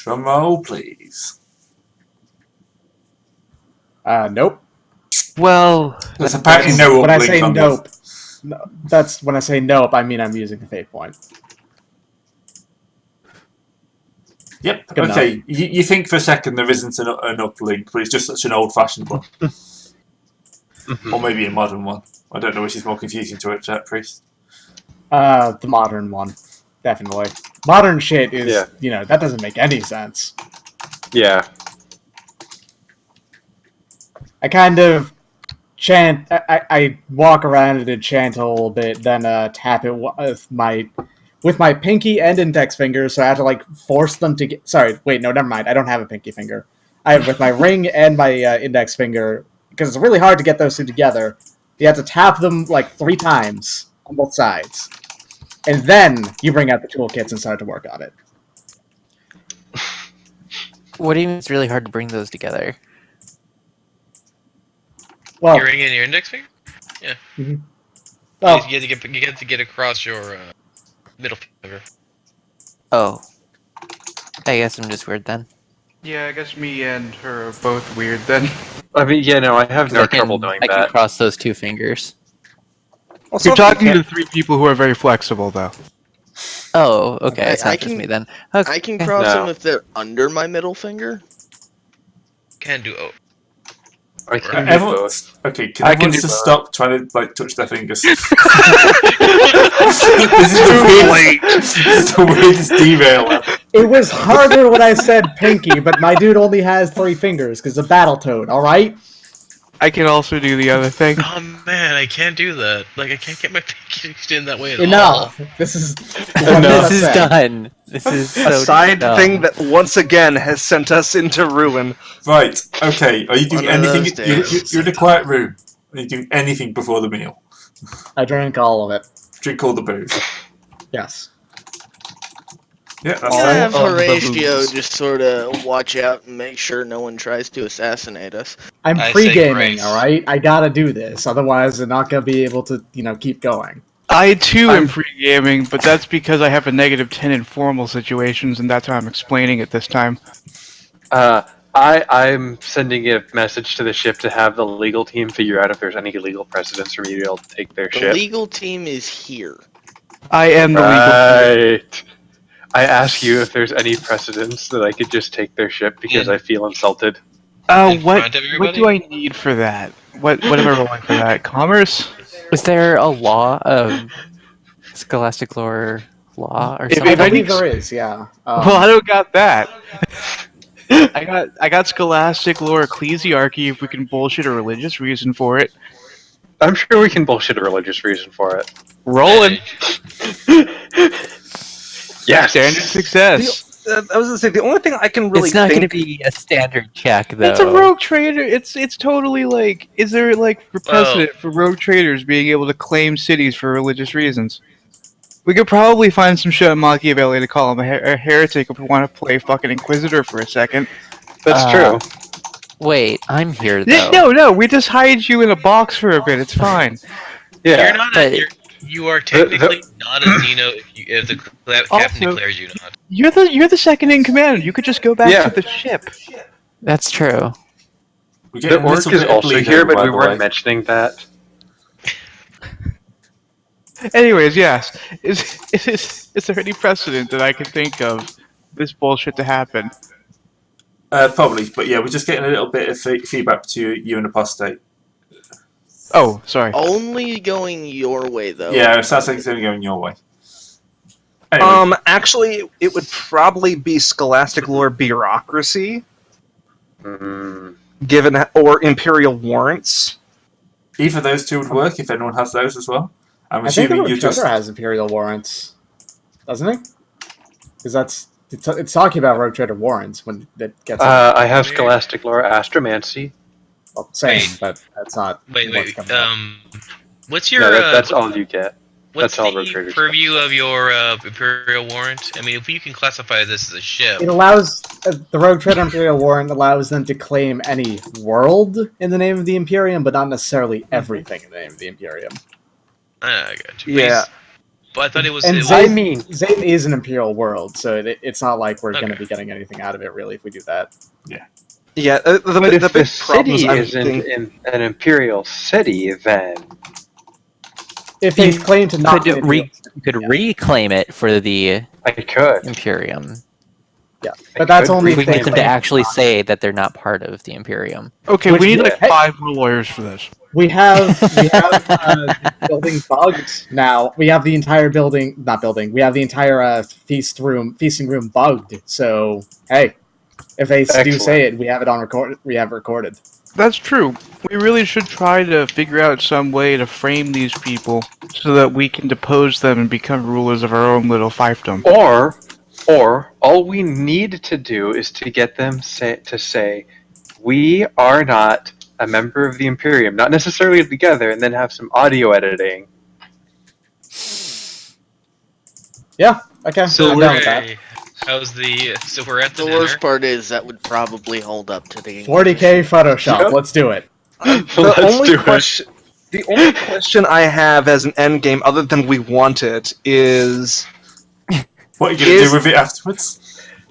Drum roll, please. Nope. Well, There's apparently no when I uplink say on nope. this. No, that's when I say nope. I mean I'm using the fate point. Yep. Good Okay. You think for a second there isn't an uplink, but it's just such an old-fashioned one, or maybe a modern one. I don't know which is more confusing to a priest. The modern one, definitely. Modern shit is, Yeah. that doesn't make any sense. Yeah. I kind of chant. I walk around and chant a little bit, then tap it with my pinky and index finger. So I have to force them to get. Sorry, wait, no, never mind. I don't have a pinky finger. I have with my ring and my index finger because it's really hard to get those two together. You have to tap them 3 times on both sides, and then you bring out the toolkits and start to work on it. What do you mean it's really hard to bring those together? Well, your ring and your index finger? Yeah. Mm-hmm. Well, you get to get across your middle finger. Oh. I guess I'm just weird then. Yeah, I guess me and her are both weird then. I mean, yeah, no, I have no trouble doing I that. can cross those 2 fingers. You're talking to 3 people who are very flexible, though. Oh, okay. It's I not just can- me then. Okay. I can cross them if they're under my middle finger. Can do. I can do Everyone, both. okay, can I everyone can do just both. stop trying to touch their fingers? This is the weirdest derail ever. it was harder when I said pinky, but my dude only has 3 fingers because of Battletoad. All right. I can also do the other thing. Oh man, I can't do that. I can't get my pinky to extend that way at all. Enough. This is This is done. This is so A side dumb. thing that once again has sent us into ruin. Right, okay, are you doing One of anything? those days. You're in a quiet room. Are you doing anything before the meal? I drank all of it. Drink all the booze. Yes. Yeah, that's I fine. have of the Horatio booze. just sort of watch out and make sure no one tries to assassinate us. I'm I say pre-gaming, grace. all right? I gotta do this, otherwise I'm not gonna be able to, keep going. I too am pre-gaming, but that's because I have a -10 in formal situations, and that's how I'm explaining it this time. I'm sending a message to the ship to have the legal team figure out if there's any legal precedents for me to be able to take their The ship. legal team is here. I am the legal. Right. I ask you if there's any precedents that I could just take their ship because I feel insulted. In What front of what everybody? do I need for that? What am I rolling for that? Commerce? Was there a law of scholastic lore law or If something? I I believe need- there is, yeah. Well, I don't got that. I got scholastic lore ecclesiarchy if we can bullshit a religious reason for it. I'm sure we can bullshit a religious reason for it. Rolling. Yes. Standard success. I was gonna say the only thing I can really It's not going to think. be a standard check, though. It's a rogue trader. It's totally is there for precedent for rogue traders being able to claim cities for religious reasons? We could probably find some shit on Machiavelli to call him a heretic if we want to play fucking Inquisitor for a second. That's true. Wait, I'm here, though. No, we just hide you in a box for a bit. It's fine. Yeah. You're not. You are technically not a Xeno if the captain Also- declares you not. You're the second in command. You could just go back Yeah. to the ship. That's true. We're The getting a orc little is bit of also bleed here, over, but by we the weren't way. mentioning that. Anyways, yes. Is there any precedent that I can think of this bullshit to happen? Probably, but yeah, we're just getting a little bit of feedback to you and Apostate. Oh, sorry. Only going your way, though. Yeah, it sounds like it's only going your way. Anyway, Actually, it would probably be scholastic lore bureaucracy, or imperial warrants. either of those two would work if anyone has those as well. I'm I think the assuming you just. Rogue has Imperial warrants, doesn't it? Because it's talking about Rogue Trader warrants when that gets. I have scholastic lore astromancy. Well, same, Wait. but that's not. Wait. what's coming up. What's your? No, that's all you get. What's that's all the road traders purview of your Imperial warrant? I mean, if you can classify this as a ship, It allows the Rogue Trader Imperial warrant allows them to claim any world in the name of the Imperium, but not necessarily everything in the name of the Imperium. I got you. Yeah. But I thought it was. And It was Zaith is an Imperial world, so it's not like we're going to Okay. be getting anything out of it, really, if we do that. Yeah, But if the the big problem is city I'm isn't thinking- in an imperial city, then If they You claim to not be could, Imperial, you could reclaim it for the I could. Imperium. yeah, but that's could only We if they get them to claim actually say that they're not part of the Imperium. Okay, Which we need would- like 5 more lawyers for this. We have the building bugged now. We have the entire building, not building. We have the entire feasting room bugged. So hey, if they do Excellent. say it, we have it on record. We have it recorded. That's true. We really should try to figure out some way to frame these people so that we can depose them and become rulers of our own little fiefdom. Or all we need to do is to get them to say, we are not a member of the Imperium, not necessarily together, and then have some audio editing. Yeah. Okay. So I'm down with that. how's the? So we're at the The dinner. worst part is that would probably hold up to the 40K Photoshop. Yep. Let's do it. The only question I have as an end game, other than we want it, is What are you going to do with it afterwards?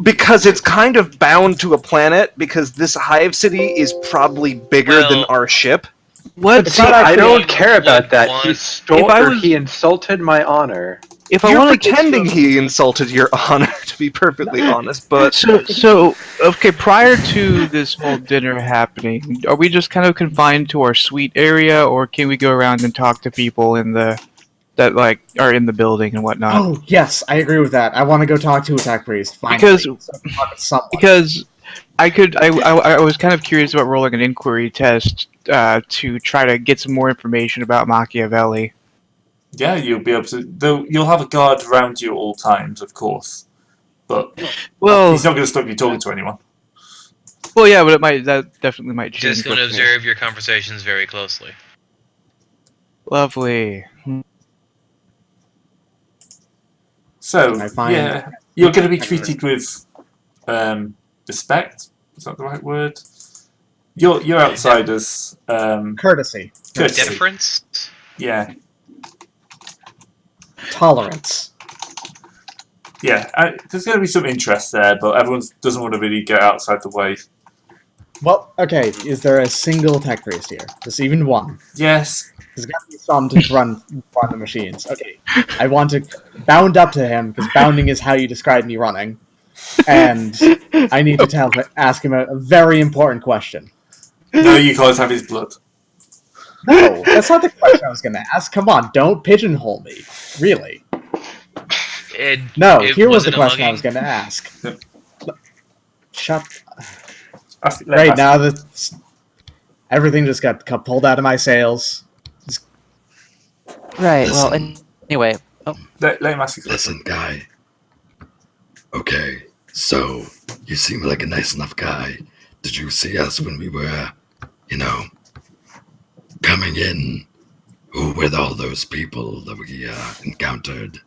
because it's kind of bound to a planet, because this hive city is probably bigger than Well- our ship. What? It's See, not I actually- don't care about that. He If stole I or was- he insulted my honor. If I You're want to pretending he insulted your honor, to be perfectly honest, but So okay. Prior to this whole dinner happening, are we just kind of confined to our suite area, or can we go around and talk to people that like are in the building and whatnot? Oh yes, I agree with that. I want to go talk to Attack Priest. Finally. Because- So I can talk to someone. Because I was kind of curious about rolling an inquiry test to try to get some more information about Machiavelli. Yeah, you'll be able to. Though you'll have a guard around you at all times, of course. But Well, he's not going to stop you talking to anyone. yeah, but that definitely might change. Just going to with me. observe your conversations very closely. Lovely. So, I find- yeah, you're going to be treated with respect. Is that the right word? You're outsiders. Courtesy, Courtesy. Deference. Yeah, tolerance. yeah. There's going to be some interest there, but everyone doesn't want to really get outside the way. Well, okay. Is there a single Tech Priest here? Just even one. Yes. There's got to be some to run the machines. Okay. I want to bound up to him because bounding is how you describe me running, and I need to ask him a very important question. No, you can't have his blood. No, that's not the question I was going to ask. Come on, don't pigeonhole me. Really? No, here was the question I was going to ask. Yep. Shut. Ask it- Right ask- now, everything just got pulled out of my sails. Right. Well, Listen. anyway. Let him ask you a question. Listen, guy. Okay, so you seem like a nice enough guy. Did you see us when we were, coming in? Who with all those people that we encountered?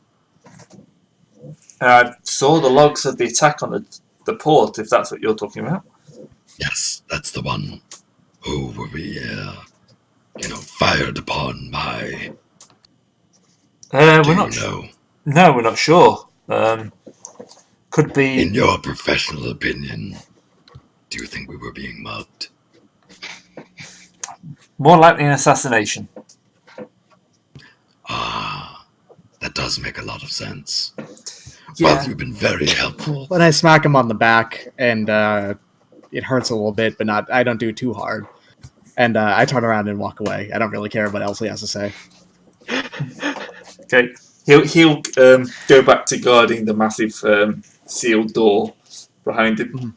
I saw the logs of the attack on the port, if that's what you're talking about. Yes, that's the one. Who were we, fired upon by? We're Do not. you know? No, we're not sure. Could be. In your professional opinion, do you think we were being mugged? More likely an assassination. Ah, that does make a lot of sense. Yeah. Well, you've been very helpful. When I smack him on the back, and it hurts a little bit, but not. I don't do it too hard. And I turn around and walk away. I don't really care what else he has to say. Okay. He'll go back to guarding the massive sealed door behind him.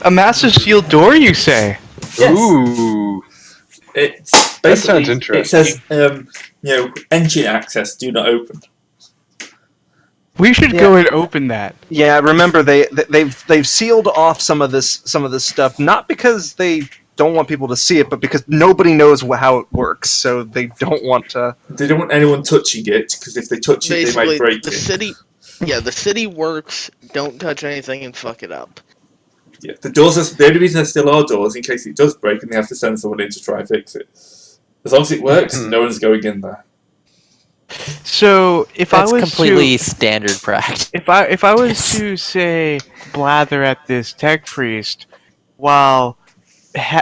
A massive sealed door, you say? Yes. Ooh. It's That basically sounds interesting. it says engine access do not open. We should go and open that. yeah, remember they've sealed off some of this stuff, not because they don't want people to see it, but because nobody knows how it works, so they don't want to. They don't want anyone touching it because if they touch it, they Basically, might break the it. city. Yeah, the city works. Don't touch anything and fuck it up. Yeah, the doors. The only reason there still are doors in case it does break, and they have to send someone in to try and fix it. As long as it works, no one's going in there. So if That's I was completely to, standard practice. if I was to say blather at this tech priest while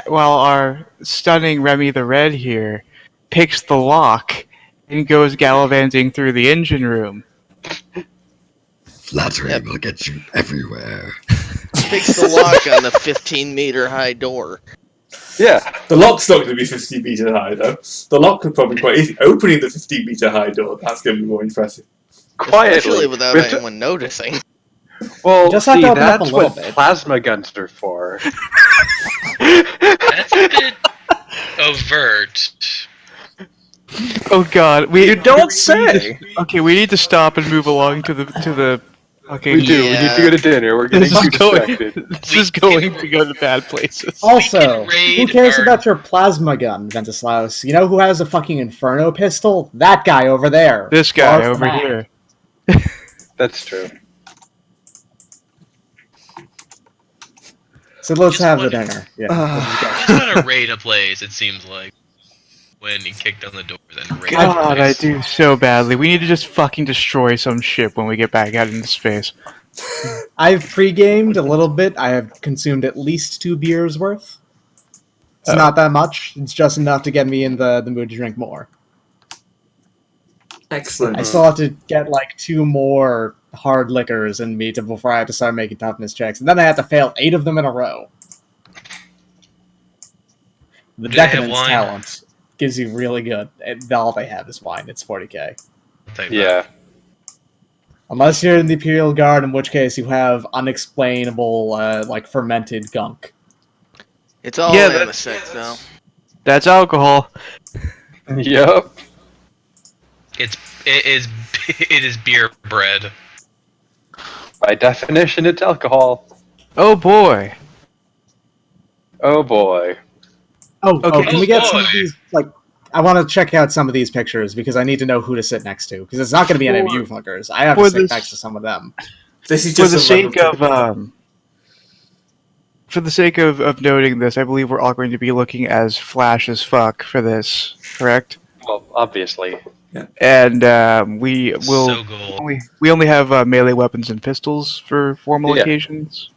while our stunning Remy the Red here picks the lock and goes gallivanting through the engine room. Flattery Yep. will get you everywhere. Picks the lock on the 15-meter high door. Yeah. The lock's not going to be 15 metres high, though. The lock could probably quite easy. Opening the 15-metre high door, that's going to be more impressive. Quietly. Especially without We have to- anyone noticing. Well, Just have see, to open up a that's little what bit. plasma guns are for. That's a bit overt. Oh God, You don't say. Okay, we need to stop and move along to the. Okay, We do. We need to go to dinner. We're getting This too is going. distracted. This is going to go to bad places. Also, We can raid who cares our- about your plasma gun, Ventislaus? You know who has a fucking Inferno pistol? That guy over there. This guy Far over from here. That's true. So let's Just have the what- dinner. Yeah. let's just go. I just want to raid a place, it seems like. When he kicked down the doors and raid a God, I place. do so badly. We need to just fucking destroy some ship when we get back out into space. I've pre-gamed a little bit. I have consumed at least 2 beers worth. It's Oh. not that much. It's just enough to get me in the mood to drink more. Excellent. I still have to get like 2 more hard liquors in me before I have to start making toughness checks, and then I have to fail 8 of them in a row. The Do they have Decadence wine? talent gives you really good. All they have is wine. It's 40k. I'll take that. Yeah. Unless you're in the Imperial Guard, in which case you have unexplainable, like fermented gunk. It's all Yeah, anesthetic, though. That's alcohol. Yep. It is beer bread. By definition, it's alcohol. Oh boy. Oh boy. Oh, Okay. can we get some of boy. these? Like, I want to check out some of these pictures because I need to know who to sit next to. Because it's not going to be any of you fuckers. I have to for sit this- next to some of them. This is For just the a level sake of for the sake of noting this, I believe we're all going to be looking as flash as fuck for this, correct? Well, obviously. And we will. So gold. We only have melee weapons and pistols for formal Yeah. occasions.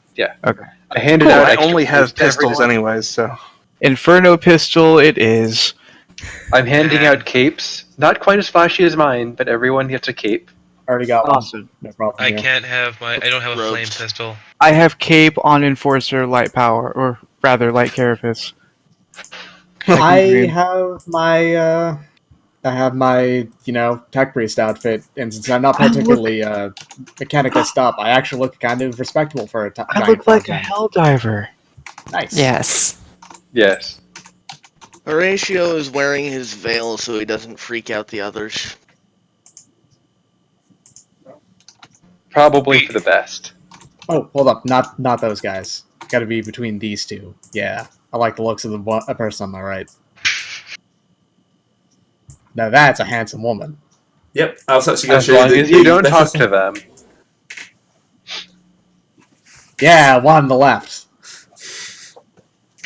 I handed Cool, out. I extra only have booze to pistols everyone. anyways, so. Inferno pistol, it is. I'm handing out capes. Not quite as flashy as mine, but everyone gets a cape. Already got one. Awesome. No problem. I here. can't have my. I don't have a flame Robes. pistol. I have cape on enforcer, light power, or rather light carapace. I have my, tech priest outfit, and since I'm not particularly mechanically up, I actually look kind of respectable for a I look like a hell diver. Nice. Yes. Yes. Horatio is wearing his veil so he doesn't freak out the others. Probably for the best. Oh, hold up. Not those guys. Got to be between these two. Yeah. I like the looks of a person on my right. Now that's a handsome woman. Yep, I was actually going to As show long you as you don't better talk thing. to them. Yeah, one on the left.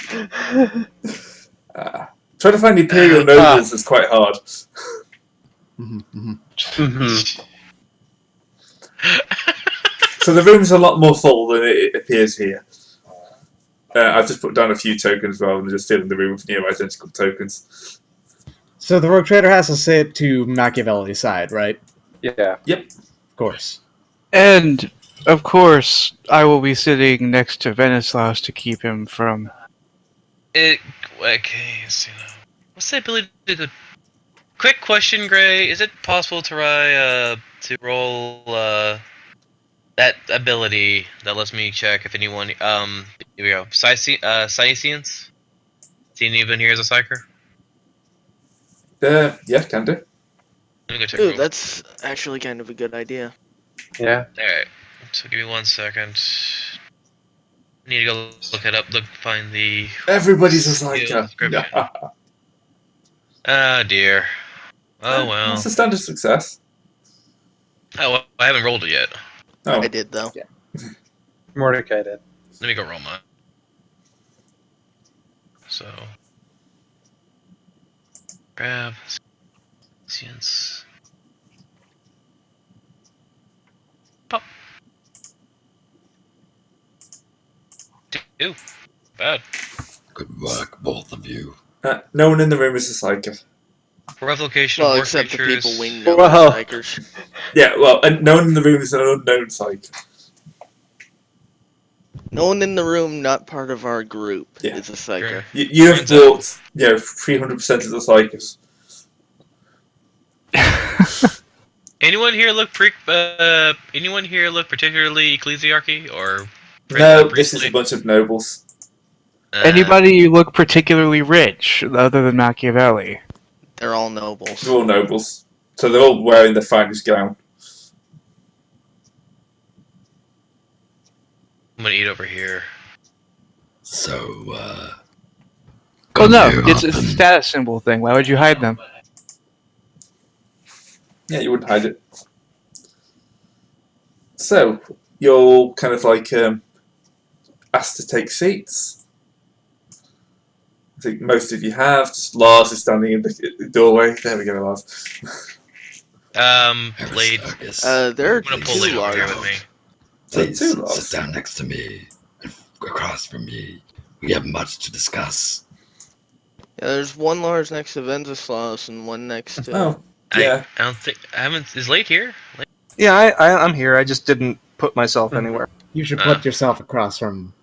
Trying to find Imperial nobles is quite hard. Mm-hmm. Mm-hmm. So the room's a lot more full than it appears here. I've just put down a few tokens rather than just filling the room with near identical tokens. So the rogue trader has to sit to Machiavelli's side, right? Yeah. Of course. And of course, I will be sitting next to Venislaus to keep him from. Okay, so, what's the ability to? Quick question, Gray. Is it possible to roll that ability that lets me check if anyone here we go. Science? See anyone here as a psyker? Yeah, can do. Let me go check. Ooh, real- that's actually kind of a good idea. Yeah. Alright. So give me 1 second. I need to go look it up. Find the. Everybody's a skill psyker. description. Oh dear. Oh well. That's a standard success. Oh, well, I haven't rolled it yet. Oh, I did, though. Mordecai did. Let me go roll mine. So. Grab. Science. Ew, bad. Good work, both of you. No one in the room is a psyker. Replication Well, of war except the creatures. people we know Well. are psychers. Yeah, well, and no one in the room is an unknown psyker. No one in the room not part of our group Yeah. is a psyker. Sure. You have Turns out- brought, 300% of the psychers. Anyone here look particularly ecclesiarchy or No, this is priestly? a bunch of nobles. Anybody look particularly rich other than Machiavelli? They're all nobles. They're all nobles. So they're all wearing the finest gown. I'm gonna eat over here. So, Oh come no, here it's a often. status symbol thing. Why would you hide them? Yeah, you wouldn't hide it. So, you're kind of like asked to take seats. I think most of you have. Just Lars is standing in the doorway. There we go, Lars. Blade. Aristarchus, There are I'm gonna pull two Blade over here large. with me. please two Lars. sit down next to me and across from me. We have much to discuss. Yeah, there's one large next to Wenceslaus and one next to. Oh, yeah. I don't think I haven't. Is Late here? Yeah, I'm here. I just didn't put myself anywhere. You should put yourself across from.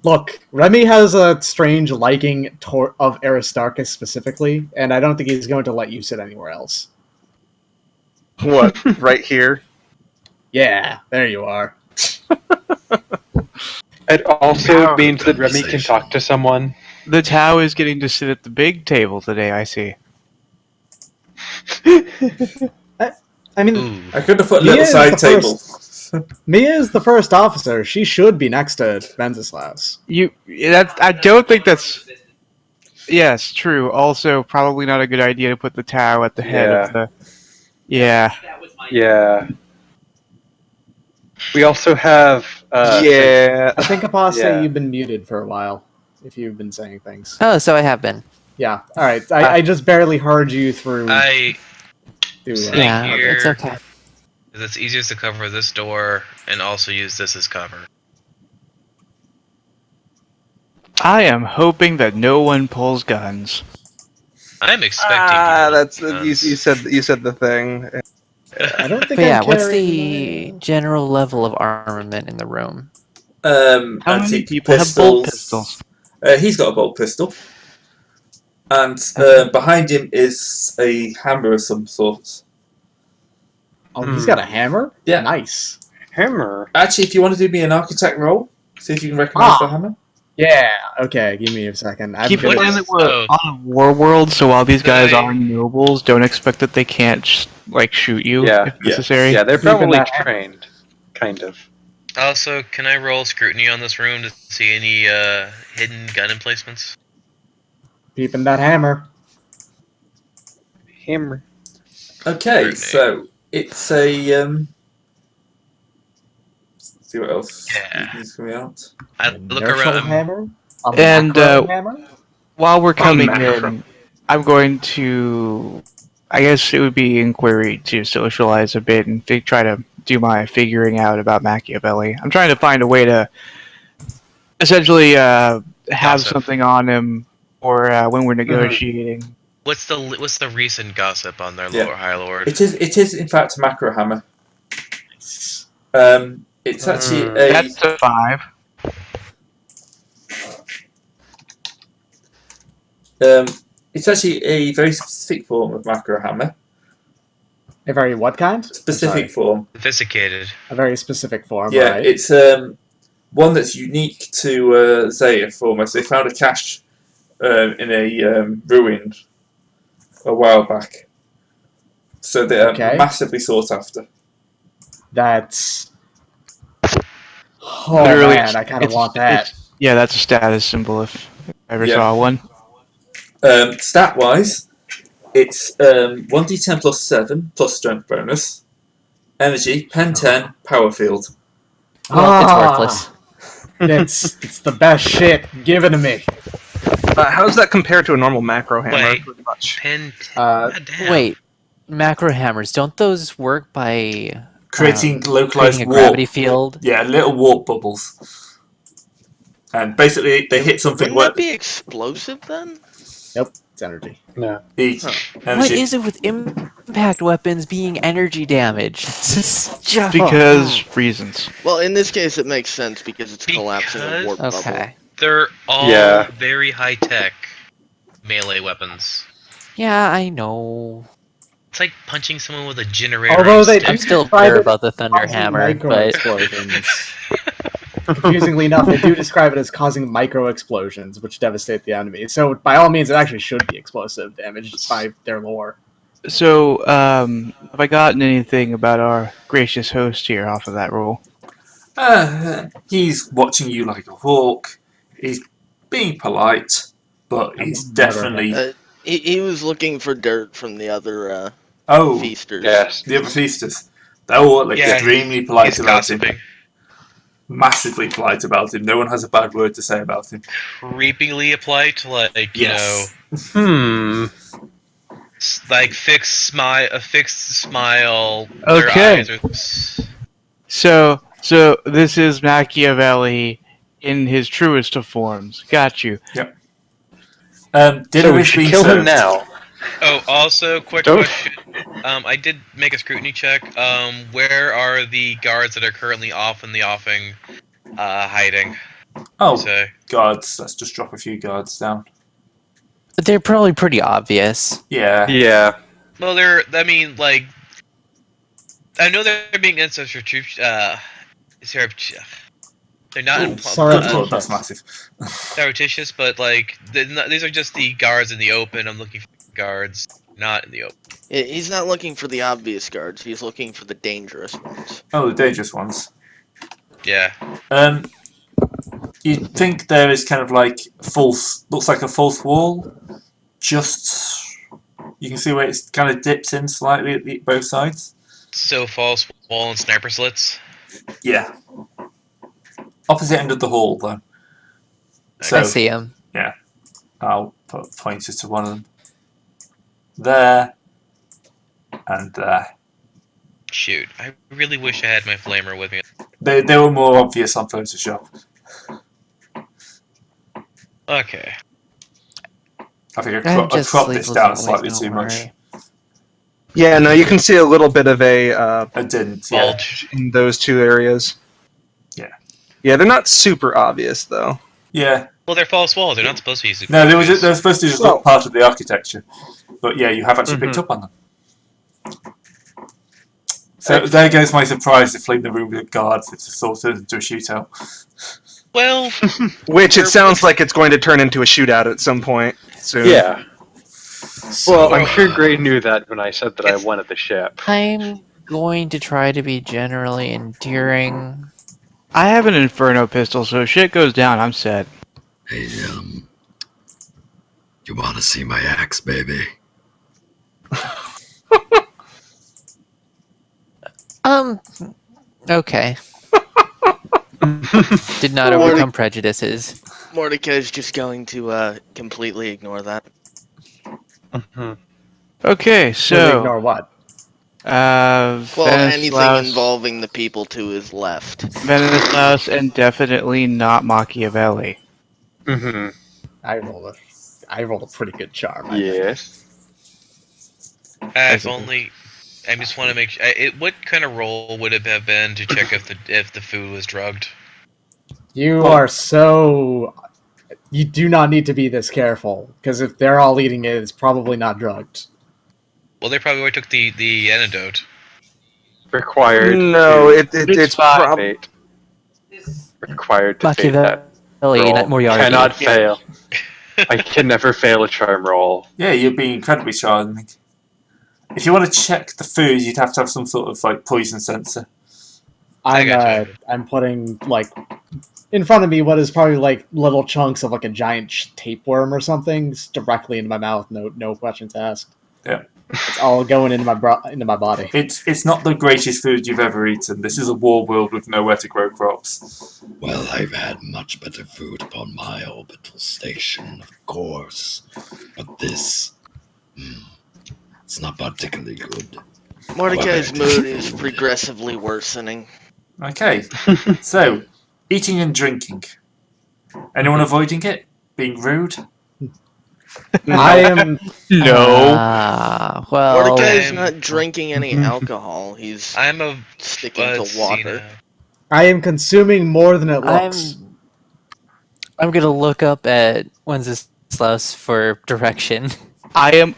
Look, Remy has a strange liking of Aristarchus specifically, and I don't think he's going to let you sit anywhere else. What? Right here? Yeah, there you are. It also Power means that Remy can conversation. talk to someone. The Tau is getting to sit at the big table today, I see. I mean, Ooh. I could have put a He little is side the table. Mia is the first officer. She should be next to Wenceslaus. I don't think that's. Yes, true. Also, probably not a good idea to put the Tau at the head of the. Yeah. Yeah. We also have. Yeah. I think Apostate, Yeah. you've been muted for a while. If you've been saying things. Oh, so I have been. Yeah. All right. I just barely heard you through. Sitting Yeah, here. it's okay. It's easiest to cover this door and also use this as cover. I am hoping that no one pulls guns. I'm expecting. That's you said the thing. I don't think. But yeah, I'm what's carrying the general level of armament in the room? How many Antique people have bolt pistols? He's got a bolt pistol. And behind him is a hammer of some sort. Oh, he's got a hammer? Yeah. Nice. Hammer. Actually, if you want to do me an architect roll, see if you can recognize the hammer. Yeah. Okay. Give me a second. Keep in good mind at- that we're on a war world, so while these guys are nobles, don't expect that they can't shoot you Yeah. if necessary. Yeah, they're Keeping probably that- trained. Kind of. Also, can I roll scrutiny on this room to see any hidden gun emplacements? Keeping that hammer. Hammer. Okay, Scrutiny. so it's a see what else Yeah. is coming out. I An look inertial around. hammer. A And, macro hammer. While we're coming macro. in, I'm going to. I guess it would be inquiry to socialize a bit and try to do my figuring out about Machiavelli. I'm trying to find a way to essentially have Gossip. something on him or when we're negotiating. What's the recent gossip on their Yeah. lower high lord? It is in fact a macro hammer. It's actually That's a 5. it's actually a very specific form of macro hammer. A very what kind? Specific form. Sophisticated. A very specific form. Yeah, right? it's one that's unique to Zaev almost. They found a cache in a ruin a while back. So they're Okay. massively sought after. That's. Oh Literally, man, I kind of it's- want that. it's- Yeah, that's a status symbol if I ever Yeah. saw one. Stat wise, it's 1d10 plus 7 plus strength bonus, energy, pen 10, power field. Well, it's worthless. It's the best shit. Give it to me. How does that compare to a normal macro hammer? Wait. Pretty much. Pin. Uh, God damn. Wait, macro hammers, don't those work by Creating localized creating a warp. gravity field? Yeah, little warp bubbles. And basically, they hit something. Wouldn't that be explosive then? Nope, it's energy. No. What is it with impact weapons being energy damage? Because reasons. Well, in this case, it makes sense because it's collapsing a warp bubble. Okay. They're all Yeah. very high tech melee weapons. Yeah, I know. It's like punching someone with a generator. Although they I'm do still describe bitter it about the as thunder causing hammer, micro but explosions. Confusingly enough, they do describe it as causing micro explosions, which devastate the enemy. So, by all means, it actually should be explosive damage by their lore. So, have I gotten anything about our gracious host here off of that roll? He's watching you like a hawk. He's being polite, but he's definitely. He was looking for dirt from the other Oh, feasters. Yes. the other feasters. They're all extremely polite He's about him. gossiping. Massively polite about him. No one has a bad word to say about him. Creepingly polite, like, you know, like fixed smile. Their Okay. eyes are... So this is Machiavelli in his truest of forms. Got you. Dinner So we is should being kill served. him now. Oh, also, quick Don't- question. I did make a scrutiny check. Where are the guards that are currently off in the offing, hiding? Oh, So, guards. Let's just drop a few guards down. they're probably pretty obvious. Yeah. Yeah. well, I mean, like, I know they're being ancestral troops. They're not Ooh, sorry. good lord, that's massive. surreptitious, but like, these are just the guards in the open. I'm looking for guards not in the open. He's not looking for the obvious guards. He's looking for the dangerous ones. Oh, the dangerous ones. Yeah. You'd think there is kind of like looks like a false wall. Just you can see where it's kind of dips in slightly at both sides. So false wall and sniper slits. Yeah. Opposite end of the hall, though. So I see him. I'll put pointers to one of them. There. And there. Shoot, I really wish I had my flamer with me. They were more obvious on Photoshop. Okay. I think I'm I just cropped this sleepless down always, slightly don't too much. worry. Yeah, no, you can see a little bit of a I didn't. Yeah. Bulge. in those two areas. Yeah. Yeah, they're not super obvious though. Yeah. Well, they're false walls. They're not supposed to be super No, they were obvious. supposed to just Well- look part of the architecture. But yeah, you have actually picked up on them. So there goes my surprise to flame the room with guards. It's just sort of turned into a shootout. Well, Which it sounds like it's going to turn into a shootout at some point soon. Yeah. So, Well, I'm sure Gray knew that when I said that I wanted the ship. I'm going to try to be generally endearing. I have an Inferno pistol, so if shit goes down, I'm set. hey, you want to see my axe, baby? Okay. Did not Well, overcome prejudices. Mordecai's just going to completely ignore that. Okay, So so ignore what? Well, anything Venislaus- involving the people to his left. Venislaus, and definitely not Machiavelli. Mm-hmm. I rolled a pretty good charm. I think. Yes. if only. I just want to make sure. What kind of roll would it have been to check if the food was drugged? You are so. You do not need to be this careful, because if they're all eating it, it's probably not drugged. Well, they probably already took the antidote. Required. No, to it's spot prob- fate. Required to fate that Machiavelli, not roll. Moriarty. Cannot fail. I can never fail a charm roll. Yeah, you're being incredibly charming. If you want to check the food, you'd have to have some sort of like poison sensor. I'm putting like in front of me what is probably like little chunks of like a giant tapeworm or something directly into my mouth. No questions asked. Yeah. It's all going into my body. It's not the greatest food you've ever eaten. This is a war world with nowhere to grow crops. Well, I've had much better food upon my orbital station, of course. But this, it's not particularly good. Mordecai's Well, I- mood is progressively worsening. Okay, so eating and drinking. Anyone avoiding it? Being rude? I am. No. Well, Mordecai's I'm- not drinking any alcohol. He's I'm a sticking let's to see water. now. I am consuming more than it looks. I'm gonna look up at Wenceslaus for direction. I am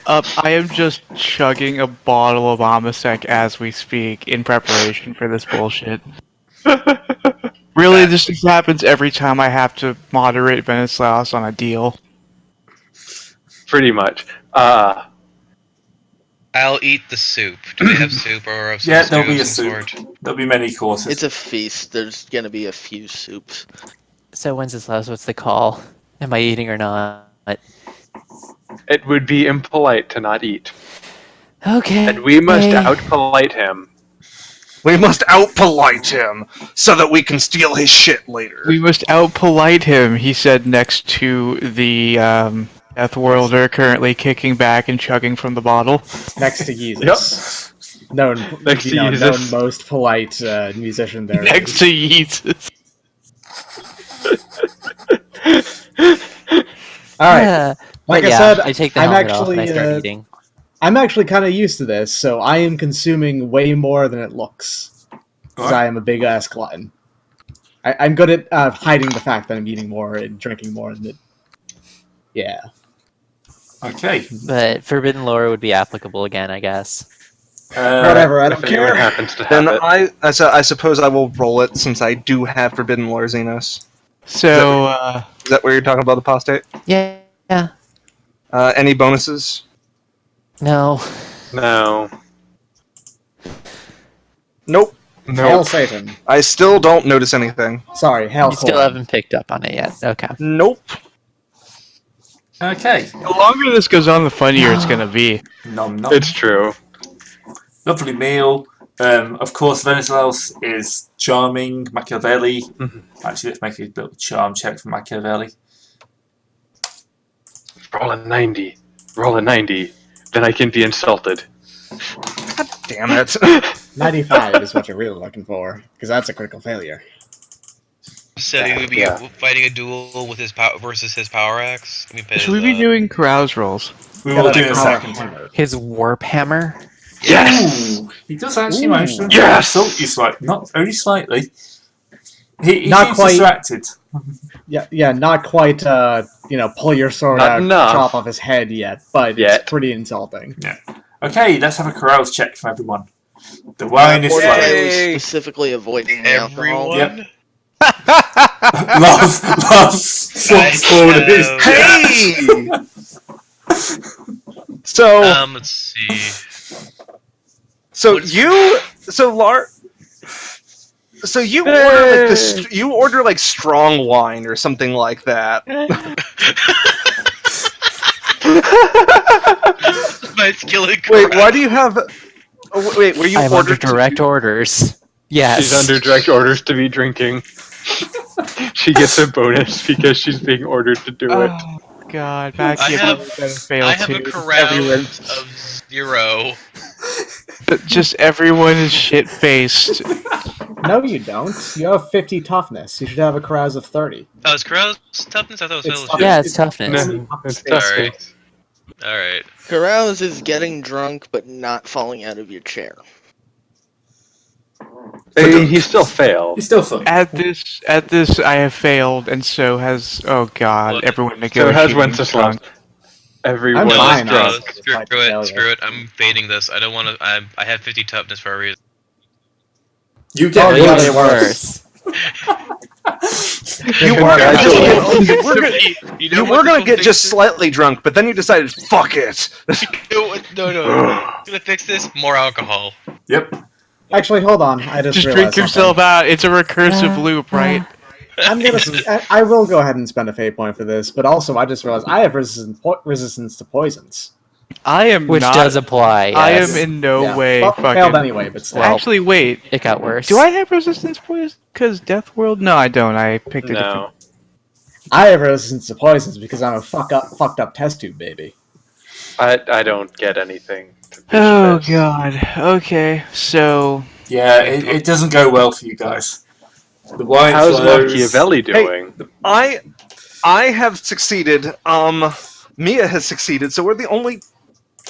just chugging a bottle of Amasec as we speak in preparation for this bullshit. Really, this just happens every time I have to moderate Venislaus on a deal. Pretty much. I'll eat the soup. Do they have soup or of some Yeah, stew there'll be of a some soup. sort? There'll be many courses. It's a feast. There's gonna be a few soups. So Wenceslaus, what's the call? Am I eating or not? It would be impolite to not eat. Okay. And we must out-polite him. We must out-polite him so that we can steal his shit later. We must out-polite him, he said next to the Death Worlder currently kicking back and chugging from the bottle. Next to Jesus. Known, Next to known Jesus. most polite musician there. Next to Yeezus. Alright. Yeah. Like But I yeah, said, I take the I'm helmet off and I actually, start eating. I'm actually kind of used to this, so I am consuming way more than it looks. Because I am a big ass glutton. I'm good at hiding the fact that I'm eating more and drinking more than it. Yeah. Okay. But Forbidden Lore would be applicable again, I guess. Whatever, I don't If anyone care. happens to have Then it. I suppose I will roll it since I do have Forbidden Lore Xenos. So, Is that where you're talking about, apostate? Yeah. Yeah. Any bonuses? No. No. Nope. Hail Satan. I still don't notice anything. Sorry, Hail You still Corn. haven't picked up on it yet. Okay. Nope. Okay. the longer this goes on, the funnier it's gonna be. Nom nom. It's true. Lovely meal. Of course, Venizelos is charming. Machiavelli. Mhm. Actually, let's make a little charm check for Machiavelli. Roll a 90. Roll a 90. Then I can be insulted. Damn it. 95 is what you're really looking for, because that's a critical failure. So he would be Yeah. fighting a duel with his versus his power axe. Should we be doing carouse rolls? We will do in a Power second. container. His warp hammer. Yes! Ooh, he does actually manage to Yes! insult you slightly. Not only slightly. He Not seems quite. distracted. Yeah, not quite, pull your sword Not out, enough. chop off his head yet, but Yet. it's pretty insulting. Okay, let's have a carouse check from everyone. The wine is Mordecai flowing. was Yay. specifically avoiding the alcohol. Everyone. Yep. Love slumps forward in his Hey! So, Let's see. So you order like this. You order like strong wine or something like that. My skill at Wait, karate. why do you have? Oh, wait, were you I'm under ordered to- direct orders. Yes. She's under direct orders to be drinking. She gets a bonus because she's being ordered to do it. Oh god, I Machiavelli have- gonna fail I have a too. carouse of 0. Just everyone is shit-faced. No, you don't. You have 50 toughness. You should have a carouse of 30. Oh, is carouse toughness? I thought it was It's fellowship. Yeah, it's toughness. No, it's Sorry. tough. Alright. Carouse is getting drunk but not falling out of your chair. He still failed. He's still fun. At this, I have failed, and so has. Oh god, Look, everyone So negotiating. has Wenceslaus. Everyone I'm No, is fine, drunk. honestly. screw Fight it, failure. screw it. I'm fading this. I don't want to. I have 50 toughness for a reason. You get Oh, it. yeah, Way they worse. You were Congratulations. you were gonna get just slightly drunk, but then you decided, fuck it. No. Gonna fix this. More alcohol. Yep. Actually, hold on. I just Just realized drink yourself something. out. It's a recursive loop, right? I'm gonna. I will go ahead and spend a fate point for this, but also I just realized I have resistance to poisons. I am Which not. does apply. I Yes. am in no Yeah. way Well, fucking. failed anyway, but still. Actually, wait. It got worse. Do I have resistance poison? Because Death World? No, I don't. I picked a different. No. I have resistance to poisons because I'm a fucked up test tube baby. I don't get anything. To pitch Oh this. god. Okay, so Yeah, it doesn't go well for you guys. The wine How's flows. Machiavelli doing? I I have succeeded. Mia has succeeded. So we're the only.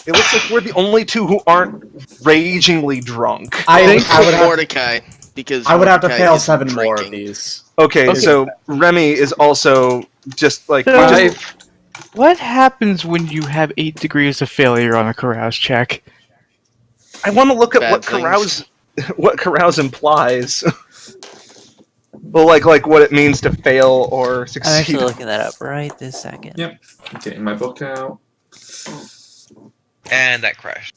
It looks like we're the only two who aren't ragingly drunk. I would Except have Mordecai, because I would have to Mordecai fail isn't 7 more of drinking. these. Okay, Okay. so Remy is also just like. So- we just- What happens when you have 8 degrees of failure on a carouse check? I want to look at Bad what things. carouse implies. Well, like what it means to fail or I'm succeed. actually looking that up right this second. Yep. Getting my book out. And that crashed.